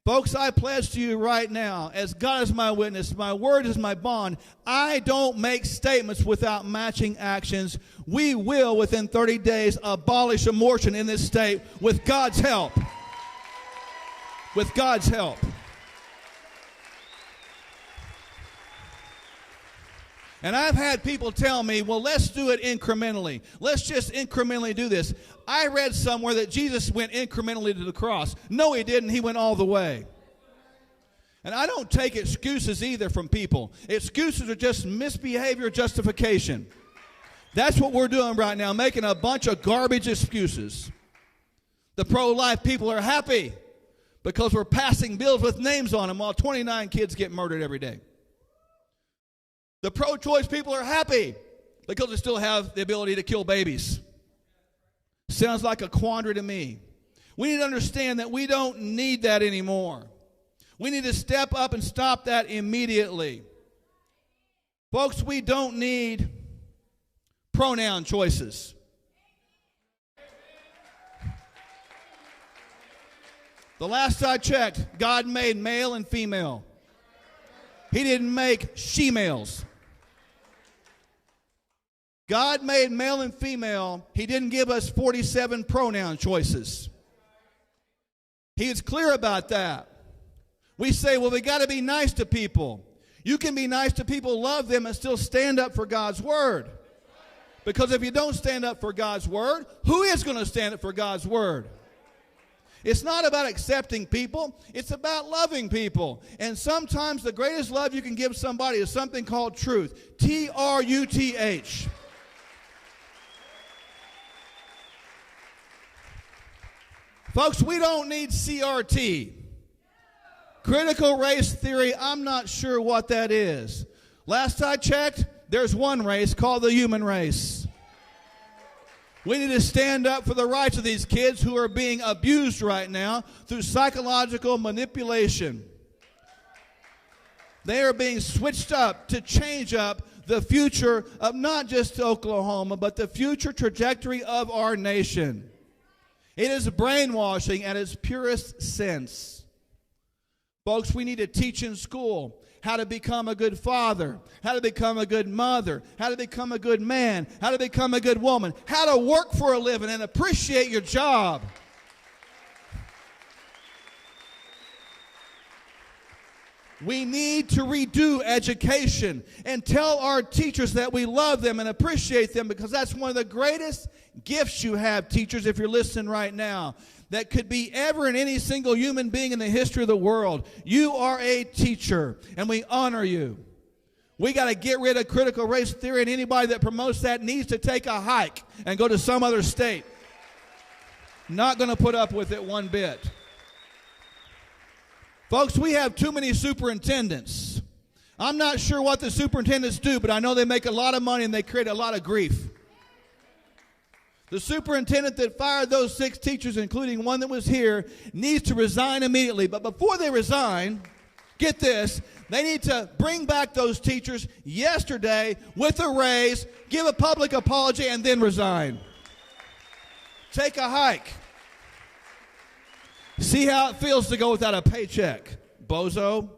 Folks, I pledge to you right now, as God is my witness, my word is my bond, I don't make statements without matching actions. We will, within 30 days, abolish abortion in this state with God's help. With God's help. And I've had people tell me, well, let's do it incrementally. Let's just incrementally do this. I read somewhere that Jesus went incrementally to the cross. No, he didn't. He went all the way. And I don't take excuses either from people. Excuses are just misbehavior justification. That's what we're doing right now, making a bunch of garbage excuses. The pro-life people are happy because we're passing bills with names on them while 29 kids get murdered every day. The pro-choice people are happy because they still have the ability to kill babies. Sounds like a quandary to me. We need to understand that we don't need that anymore. We need to step up and stop that immediately. Folks, we don't need pronoun choices. The last I checked, God made male and female. He didn't make she-males. God made male and female. He didn't give us 47 pronoun choices. He is clear about that. We say, well, we got to be nice to people. You can be nice to people, love them, and still stand up for God's word. Because if you don't stand up for God's word, who is going to stand up for God's word? It's not about accepting people. It's about loving people. And sometimes the greatest love you can give somebody is something called truth. T-R-U-T-H. Folks, we don't need CRT. Critical race theory, I'm not sure what that is. Last I checked, there's one race called the human race. We need to stand up for the rights of these kids who are being abused right now through psychological manipulation. They are being switched up to change up the future of not just Oklahoma, but the future trajectory of our nation. It is brainwashing at its purest sense. Folks, we need to teach in school how to become a good father, how to become a good mother, how to become a good man, how to become a good woman, how to work for a living and appreciate your job. We need to redo education and tell our teachers that we love them and appreciate them, because that's one of the greatest gifts you have, teachers, if you're listening right now, that could be ever in any single human being in the history of the world. You are a teacher, and we honor you. We got to get rid of critical race theory, and anybody that promotes that needs to take a hike and go to some other state. Not going to put up with it one bit. Folks, we have too many superintendents. I'm not sure what the superintendents do, but I know they make a lot of money and they create a lot of grief. The superintendent that fired those 6 teachers, including one that was here, needs to resign immediately. But before they resign, get this, they need to bring back those teachers yesterday with a raise, give a public apology, and then resign. Take a hike. See how it feels to go without a paycheck, bozo.